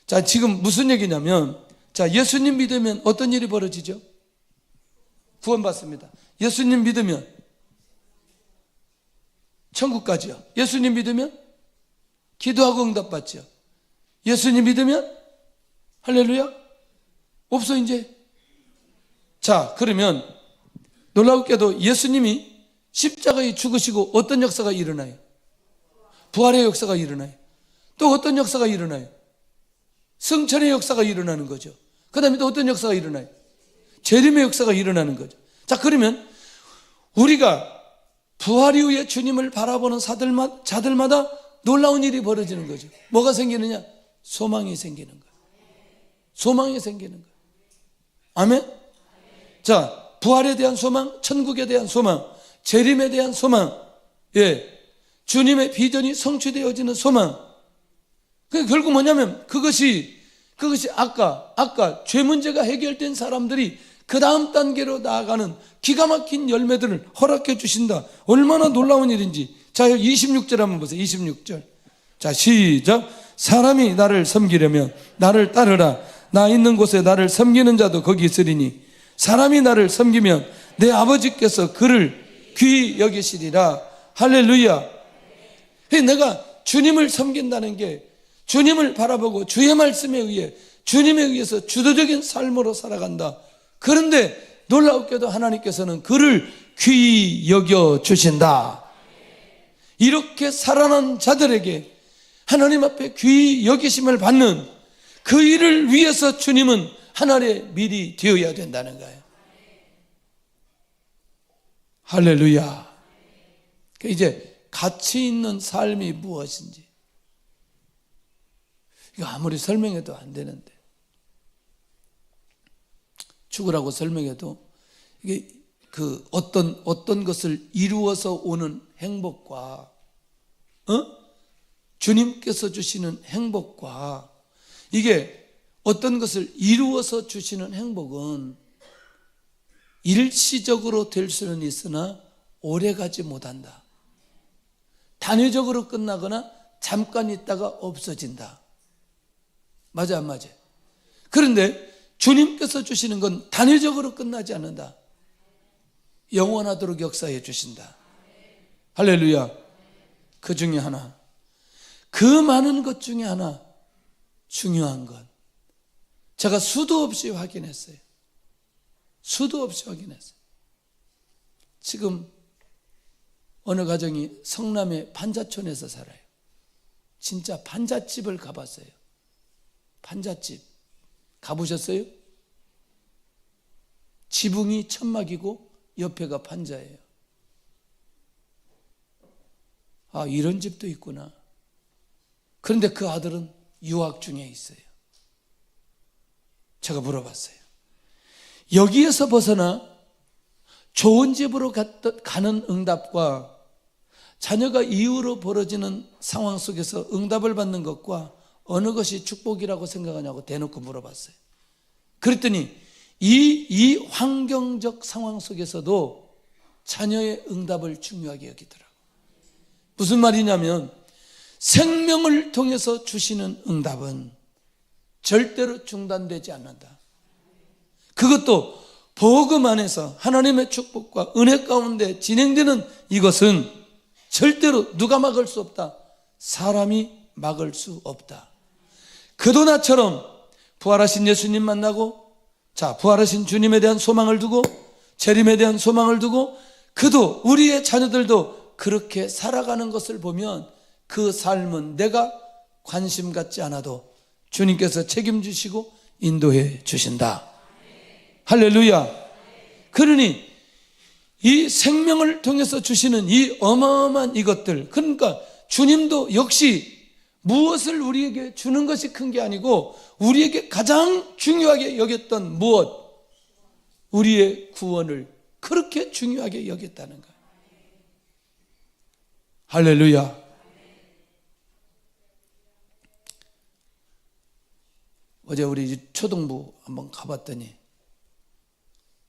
자, 지금 무슨 얘기냐면, 자, 예수님 믿으면 어떤 일이 벌어지죠? 구원받습니다. 예수님 믿으면 천국 가죠. 예수님 믿으면 기도하고 응답받죠. 예수님 믿으면 할렐루야? 없어 이제. 자, 그러면 놀랍게도 예수님이 십자가에 죽으시고 어떤 역사가 일어나요? 부활의 역사가 일어나요. 또 어떤 역사가 일어나요? 승천의 역사가 일어나는 거죠. 그 다음에 또 어떤 역사가 일어나요? 재림의 역사가 일어나는 거죠. 자, 그러면 우리가 부활 이후에 주님을 바라보는 자들마다 놀라운 일이 벌어지는 거죠. 뭐가 생기느냐? 소망이 생기는 거예요. 소망이 생기는 거예요. 아멘? 자, 부활에 대한 소망, 천국에 대한 소망, 재림에 대한 소망, 예, 주님의 비전이 성취되어지는 소망, 그 결국 뭐냐면 그것이 아까 죄 문제가 해결된 사람들이 그 다음 단계로 나아가는 기가 막힌 열매들을 허락해 주신다. 얼마나 놀라운 일인지. 자, 26절 한번 보세요. 26절. 자, 시작. 사람이 나를 섬기려면 나를 따르라. 나 있는 곳에 나를 섬기는 자도 거기 있으리니 사람이 나를 섬기면 내 아버지께서 그를 귀히 여기시리라. 할렐루야. 내가 주님을 섬긴다는 게 주님을 바라보고 주의 말씀에 의해 주님에 의해서 주도적인 삶으로 살아간다. 그런데 놀랍게도 하나님께서는 그를 귀히 여겨 주신다. 이렇게 살아난 자들에게 하나님 앞에 귀히 여기심을 받는 그 일을 위해서 주님은 하늘의 밀이 되어야 된다는 거예요. 할렐루야. 이제 가치 있는 삶이 무엇인지 이거 아무리 설명해도 안 되는데, 죽으라고 설명해도 이게 그 어떤 것을 이루어서 오는 행복과 주님께서 주시는 행복과 이게 어떤 것을 이루어서 주시는 행복은 일시적으로 될 수는 있으나 오래 가지 못한다. 단회적으로 끝나거나 잠깐 있다가 없어진다. 맞아 안 맞아? 그런데 주님께서 주시는 건 단회적으로 끝나지 않는다. 영원하도록 역사해 주신다. 할렐루야. 그 중에 하나, 그 많은 것 중에 하나 중요한 것 제가 수도 없이 확인했어요. 수도 없이 확인했어요. 지금 어느 가정이 성남의 판자촌에서 살아요. 진짜 판잣집을 가봤어요. 판잣집 가보셨어요? 지붕이 천막이고 옆에가 판자예요. 아, 이런 집도 있구나. 그런데 그 아들은 유학 중에 있어요. 제가 물어봤어요. 여기에서 벗어나 좋은 집으로 가는 응답과 자녀가 이후로 벌어지는 상황 속에서 응답을 받는 것과 어느 것이 축복이라고 생각하냐고 대놓고 물어봤어요. 그랬더니 이 환경적 상황 속에서도 자녀의 응답을 중요하게 여기더라고요. 무슨 말이냐면 생명을 통해서 주시는 응답은 절대로 중단되지 않는다. 그것도 복음 안에서 하나님의 축복과 은혜 가운데 진행되는 이것은 절대로 누가 막을 수 없다. 사람이 막을 수 없다. 그도 나처럼 부활하신 예수님 만나고, 자, 부활하신 주님에 대한 소망을 두고, 재림에 대한 소망을 두고, 그도 우리의 자녀들도 그렇게 살아가는 것을 보면 그 삶은 내가 관심 갖지 않아도 주님께서 책임지시고 인도해 주신다. 할렐루야. 그러니 이 생명을 통해서 주시는 이 어마어마한 이것들, 그러니까 주님도 역시 무엇을 우리에게 주는 것이 큰 게 아니고 우리에게 가장 중요하게 여겼던 무엇? 우리의 구원을 그렇게 중요하게 여겼다는 거예요. 할렐루야. 어제 우리 초등부 한번 가봤더니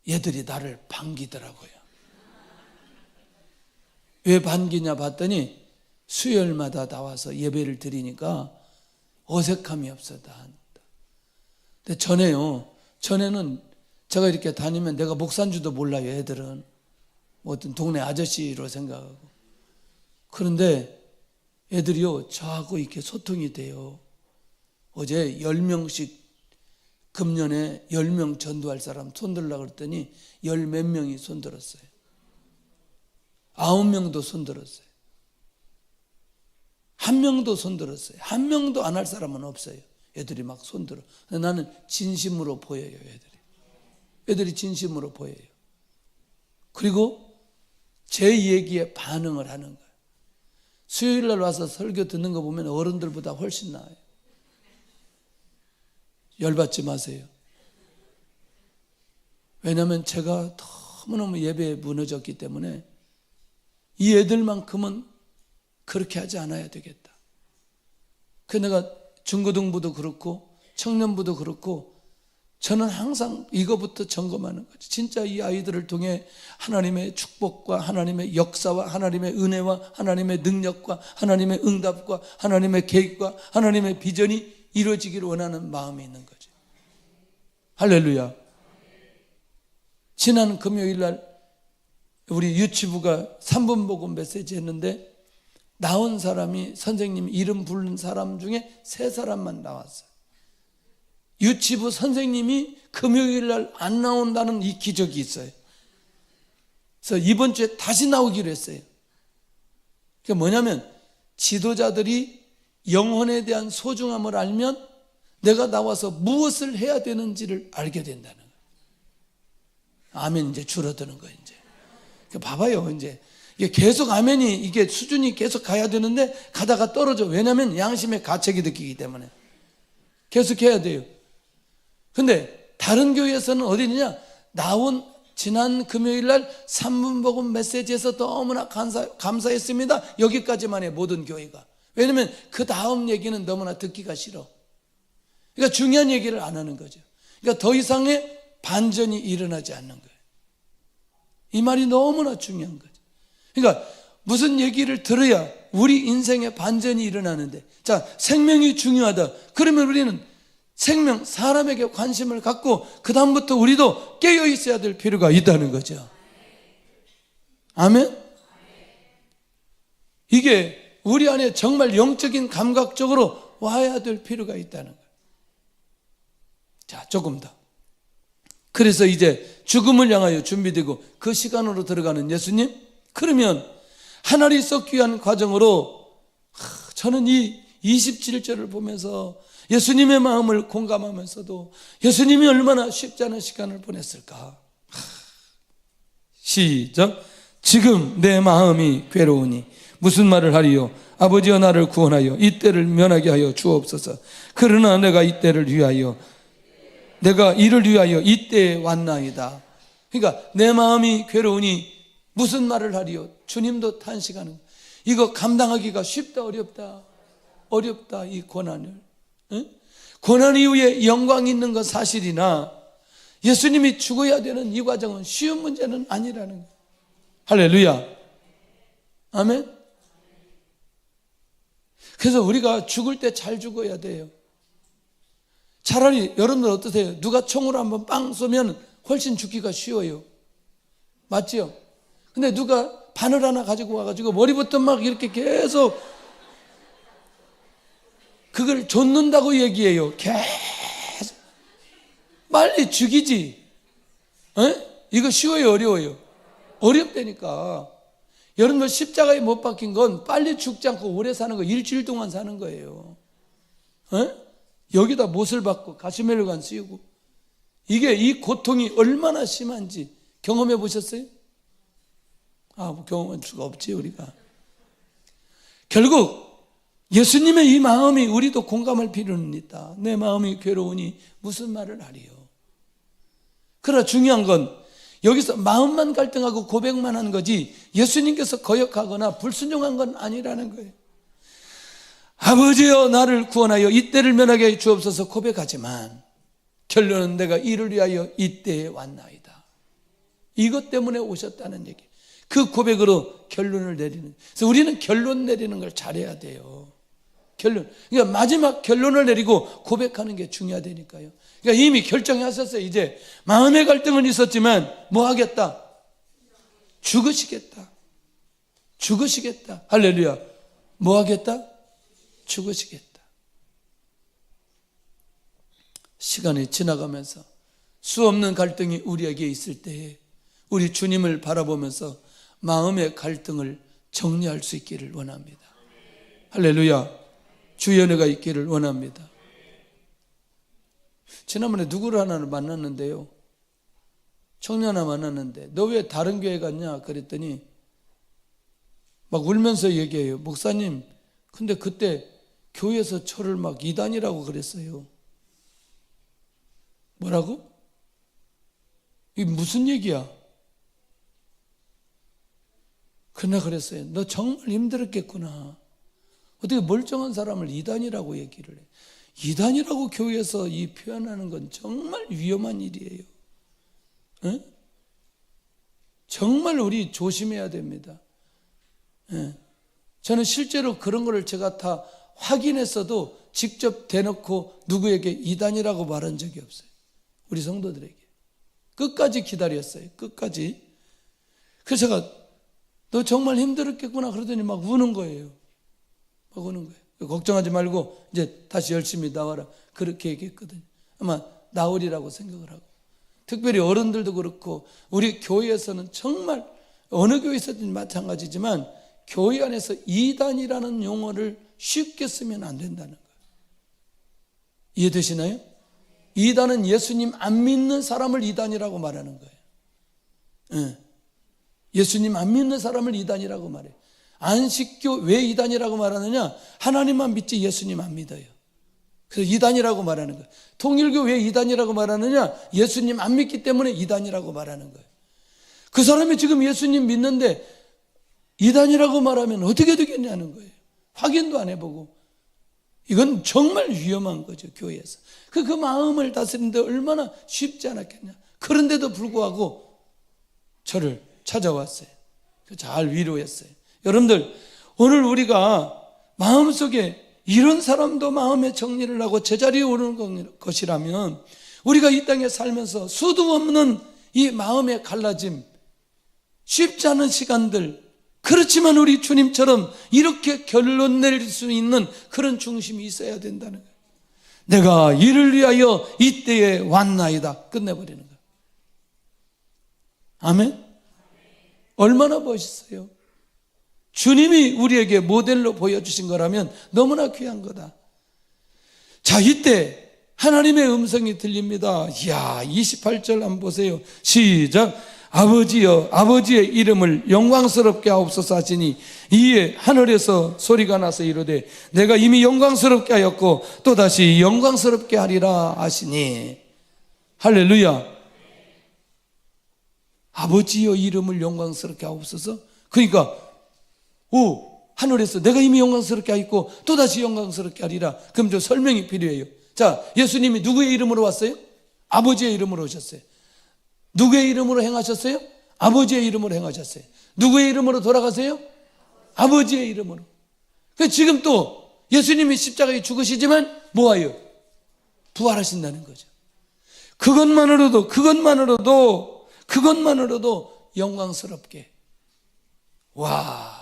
얘들이 나를 반기더라고요. 왜 반기냐 봤더니 수요일마다 나와서 예배를 드리니까 어색함이 없었다. 근데 전에는 제가 이렇게 다니면 내가 목사인 줄도 몰라요. 애들은 뭐 어떤 동네 아저씨로 생각하고. 그런데 애들이요, 저하고 이렇게 소통이 돼요. 어제 10명씩 금년에 10명 전도할 사람 손들라고 그랬더니 10몇 명이 손들었어요. 9명도 손들었어요. 1명도 손들었어요. 1명도 안 할 사람은 없어요. 애들이 막 손들어. 나는 진심으로 보여요. 애들이 진심으로 보여요. 그리고 제 얘기에 반응을 하는 거예요. 수요일 날 와서 설교 듣는 거 보면 어른들보다 훨씬 나아요. 열받지 마세요. 왜냐하면 제가 너무너무 예배에 무너졌기 때문에 이 애들만큼은 그렇게 하지 않아야 되겠다. 그래서 내가 중고등부도 그렇고 청년부도 그렇고 저는 항상 이거부터 점검하는 거죠. 진짜 이 아이들을 통해 하나님의 축복과 하나님의 역사와 하나님의 은혜와 하나님의 능력과 하나님의 응답과 하나님의 계획과 하나님의 비전이 이루어지기를 원하는 마음이 있는 거죠. 할렐루야. 지난 금요일 날 우리 유치부가 3분 복음 메시지 했는데 나온 사람이 선생님 이름 부른 사람 중에 3사람만 나왔어요. 유치부 선생님이 금요일 날 안 나온다는 이 기적이 있어요. 그래서 이번 주에 다시 나오기로 했어요. 그게 뭐냐면 지도자들이 영혼에 대한 소중함을 알면 내가 나와서 무엇을 해야 되는지를 알게 된다는 거예요. 아멘. 이제 줄어드는 거예요. 이제 봐봐요. 이제 이게 계속 아멘이 이게 수준이 계속 가야 되는데 가다가 떨어져. 왜냐하면 양심의 가책이 느끼기 때문에 계속 해야 돼요. 근데 다른 교회에서는 어디냐? 나온 지난 금요일 날 3분 복음 메시지에서 너무나 감사했습니다. 여기까지만 해 모든 교회가. 왜냐하면 그 다음 얘기는 너무나 듣기가 싫어. 그러니까 중요한 얘기를 안 하는 거죠. 그러니까 더 이상의 반전이 일어나지 않는 거예요. 이 말이 너무나 중요한 거죠. 그러니까 무슨 얘기를 들어야 우리 인생에 반전이 일어나는데, 자, 생명이 중요하다. 그러면 우리는 생명, 사람에게 관심을 갖고 그 다음부터 우리도 깨어 있어야 될 필요가 있다는 거죠. 아멘? 이게 우리 안에 정말 영적인 감각적으로 와야 될 필요가 있다는 거예요. 자, 조금 더. 그래서 이제 죽음을 향하여 준비되고 그 시간으로 들어가는 예수님. 그러면 하늘이 썩기 위한 과정으로 저는 이 27절을 보면서 예수님의 마음을 공감하면서도 예수님이 얼마나 쉽지 않은 시간을 보냈을까. 시작. 지금 내 마음이 괴로우니 무슨 말을 하리요. 아버지여 나를 구원하여 이 때를 면하게 하여 주옵소서. 그러나 내가 이 때를 위하여 내가 이를 위하여 이때에 왔나이다. 그러니까 내 마음이 괴로우니 무슨 말을 하리요. 주님도 탄식하는 거예요. 이거 감당하기가 쉽다 어렵다. 어렵다 이 고난을. 응? 고난 이후에 영광이 있는 건 사실이나 예수님이 죽어야 되는 이 과정은 쉬운 문제는 아니라는 거예요. 할렐루야. 아멘. 그래서 우리가 죽을 때 잘 죽어야 돼요. 차라리 여러분들 어떠세요? 누가 총으로 한번 빵 쏘면 훨씬 죽기가 쉬워요. 맞죠? 근데 누가 바늘 하나 가지고 와가지고 머리부터 막 이렇게 계속 그걸 좇는다고 얘기해요. 계속 빨리 죽이지. 이거 쉬워요 어려워요? 어렵다니까. 여러분들 십자가에 못 박힌 건 빨리 죽지 않고 오래 사는 거, 일주일 동안 사는 거예요. 여기다 못을 박고 가시멜로관 씌우고, 이게 이 고통이 얼마나 심한지 경험해 보셨어요? 경험할 수가 없지 우리가. 결국 예수님의 이 마음이 우리도 공감할 필요는 있다. 내 마음이 괴로우니 무슨 말을 하리요. 그러나 중요한 건 여기서 마음만 갈등하고 고백만 한 거지 예수님께서 거역하거나 불순종한 건 아니라는 거예요. 아버지여 나를 구원하여 이때를 면하게 해 주옵소서 고백하지만 결론은 내가 이를 위하여 이때에 왔나이다. 이것 때문에 오셨다는 얘기. 그 고백으로 결론을 내리는. 그래서 우리는 결론 내리는 걸 잘해야 돼요. 결론. 그러니까 마지막 결론을 내리고 고백하는 게 중요하다니까요. 그러니까 이미 결정하셨어요. 이제 마음의 갈등은 있었지만 뭐 하겠다? 죽으시겠다. 죽으시겠다. 할렐루야. 뭐 하겠다? 죽으시겠다. 시간이 지나가면서 수없는 갈등이 우리에게 있을 때에 우리 주님을 바라보면서 마음의 갈등을 정리할 수 있기를 원합니다. 할렐루야. 주의 은혜가 있기를 원합니다. 지난번에 누구를 하나를 만났는데요. 청년 하나 만났는데 너 왜 다른 교회 갔냐 그랬더니 막 울면서 얘기해요. 목사님 근데 그때 교회에서 저를 막 이단이라고 그랬어요. 뭐라고? 이게 무슨 얘기야? 그나 그랬어요. 너 정말 힘들었겠구나. 어떻게 멀쩡한 사람을 이단이라고 얘기를 해. 이단이라고 교회에서 이 표현하는 건 정말 위험한 일이에요. 에? 정말 우리 조심해야 됩니다. 에. 저는 실제로 그런 거를 제가 다 확인했어도 직접 대놓고 누구에게 이단이라고 말한 적이 없어요. 우리 성도들에게. 끝까지 기다렸어요. 끝까지. 그래서 제가 너 정말 힘들었겠구나 그러더니 막 우는 거예요. 막 우는 거예요. 걱정하지 말고 이제 다시 열심히 나와라. 그렇게 얘기했거든요. 아마 나으리라고 생각을 하고. 특별히 어른들도 그렇고 우리 교회에서는 정말 어느 교회에서든 마찬가지지만 교회 안에서 이단이라는 용어를 쉽게 쓰면 안 된다는 거예요. 이해되시나요? 이단은 예수님 안 믿는 사람을 이단이라고 말하는 거예요. 예. 예수님 안 믿는 사람을 이단이라고 말해요. 안식교 왜 이단이라고 말하느냐? 하나님만 믿지 예수님 안 믿어요. 그래서 이단이라고 말하는 거예요. 통일교 왜 이단이라고 말하느냐? 예수님 안 믿기 때문에 이단이라고 말하는 거예요. 그 사람이 지금 예수님 믿는데 이단이라고 말하면 어떻게 되겠냐는 거예요. 확인도 안 해보고. 이건 정말 위험한 거죠, 교회에서. 그 마음을 다스리는데 얼마나 쉽지 않았겠냐. 그런데도 불구하고 저를 찾아왔어요. 잘 위로했어요. 여러분들, 오늘 우리가 마음속에 이런 사람도 마음의 정리를 하고 제자리에 오르는 것이라면 우리가 이 땅에 살면서 수도 없는 이 마음의 갈라짐, 쉽지 않은 시간들, 그렇지만 우리 주님처럼 이렇게 결론 내릴 수 있는 그런 중심이 있어야 된다는 거예요. 내가 이를 위하여 이때에 왔나이다. 끝내버리는 거예요. 아멘? 얼마나 멋있어요. 주님이 우리에게 모델로 보여주신 거라면 너무나 귀한 거다. 자, 이때 하나님의 음성이 들립니다. 이야, 28절 한번 보세요. 시작. 아버지여, 아버지의 이름을 영광스럽게 하옵소서 하시니 이에 하늘에서 소리가 나서 이르되 내가 이미 영광스럽게 하였고 또다시 영광스럽게 하리라 하시니. 할렐루야. 아버지여 이름을 영광스럽게 하옵소서. 그러니까 하늘에서 내가 이미 영광스럽게 하였고 또다시 영광스럽게 하리라. 그럼 좀 설명이 필요해요. 자, 예수님이 누구의 이름으로 왔어요? 아버지의 이름으로 오셨어요. 누구의 이름으로 행하셨어요? 아버지의 이름으로 행하셨어요. 누구의 이름으로 돌아가세요? 아버지의 이름으로. 지금 또 예수님이 십자가에 죽으시지만 뭐예요? 부활하신다는 거죠. 그것만으로도 영광스럽게. 와,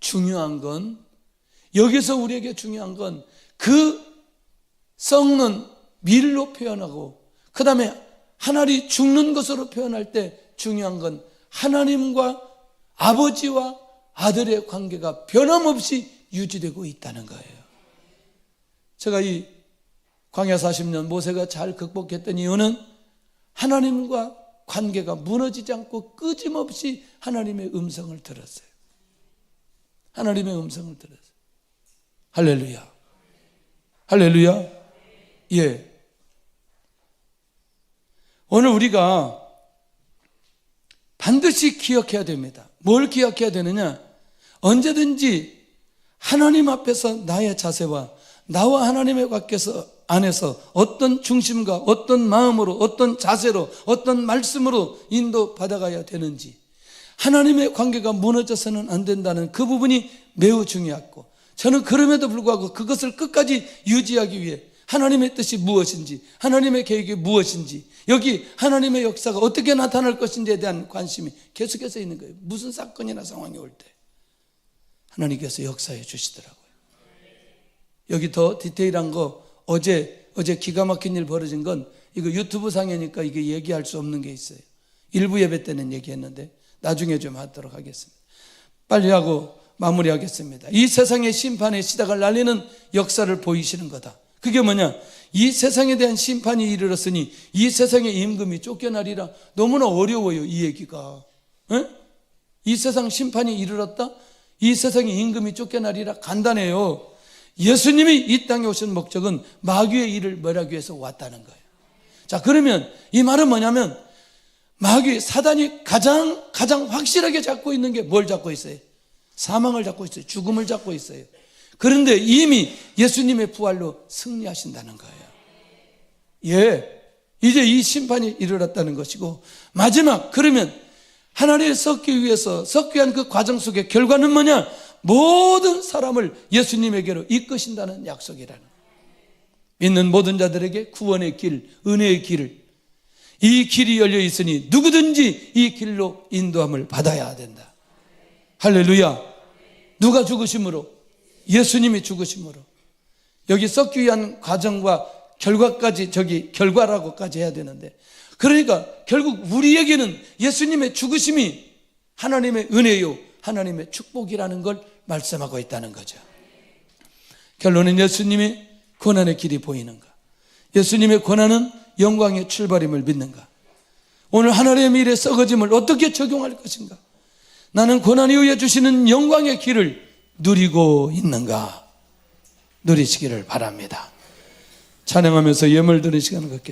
중요한 건, 여기서 우리에게 중요한 건 그 썩는 밀로 표현하고 그 다음에 하늘이 죽는 것으로 표현할 때 중요한 건 하나님과 아버지와 아들의 관계가 변함없이 유지되고 있다는 거예요. 제가 이 광야 40년 모세가 잘 극복했던 이유는 하나님과 관계가 무너지지 않고 끊임없이 하나님의 음성을 들었어요. 하나님의 음성을 들었어요. 할렐루야. 할렐루야. 예. 오늘 우리가 반드시 기억해야 됩니다. 뭘 기억해야 되느냐? 언제든지 하나님 앞에서 나의 자세와 나와 하나님의 관계에서 안에서 어떤 중심과 어떤 마음으로 어떤 자세로 어떤 말씀으로 인도받아가야 되는지, 하나님의 관계가 무너져서는 안 된다는 그 부분이 매우 중요하고, 저는 그럼에도 불구하고 그것을 끝까지 유지하기 위해 하나님의 뜻이 무엇인지, 하나님의 계획이 무엇인지, 여기 하나님의 역사가 어떻게 나타날 것인지에 대한 관심이 계속해서 있는 거예요. 무슨 사건이나 상황이 올 때 하나님께서 역사해 주시더라고요. 여기 더 디테일한 거, 어제 기가 막힌 일 벌어진 건 이거 유튜브 상이니까 이게 얘기할 수 없는 게 있어요. 일부 예배 때는 얘기했는데 나중에 좀 하도록 하겠습니다. 빨리 하고 마무리하겠습니다. 이 세상의 심판의 시작을 날리는 역사를 보이시는 거다. 그게 뭐냐? 이 세상에 대한 심판이 이르렀으니 이 세상의 임금이 쫓겨나리라. 너무나 어려워요, 이 얘기가. 에? 이 세상 심판이 이르렀다? 이 세상의 임금이 쫓겨나리라. 간단해요. 예수님이 이 땅에 오신 목적은 마귀의 일을 멸하기 위해서 왔다는 거예요. 자, 그러면 이 말은 뭐냐면 마귀, 사단이 가장 확실하게 잡고 있는 게 뭘 잡고 있어요? 사망을 잡고 있어요. 죽음을 잡고 있어요. 그런데 이미 예수님의 부활로 승리하신다는 거예요. 예, 이제 이 심판이 일어났다는 것이고, 마지막, 그러면 하나님을 섞기 위해서 섞기 위한 그 과정 속의 결과는 뭐냐? 모든 사람을 예수님에게로 이끄신다는 약속이라는 거예요. 믿는 모든 자들에게 구원의 길, 은혜의 길을, 이 길이 열려 있으니 누구든지 이 길로 인도함을 받아야 된다. 할렐루야. 누가 죽으심으로? 예수님이 죽으심으로. 여기 섞기 위한 과정과 결과까지, 저기 결과라고까지 해야 되는데, 그러니까 결국 우리에게는 예수님의 죽으심이 하나님의 은혜요, 하나님의 축복이라는 걸 말씀하고 있다는 거죠. 결론은 예수님의 고난의 길이 보이는가? 예수님의 고난은 영광의 출발임을 믿는가? 오늘 하나님의 일에 썩어짐을 어떻게 적용할 것인가? 나는 고난 이후에 주시는 영광의 길을 누리고 있는가? 누리시기를 바랍니다. 찬양하면서 예물 드는 시간을 갖겠습니다.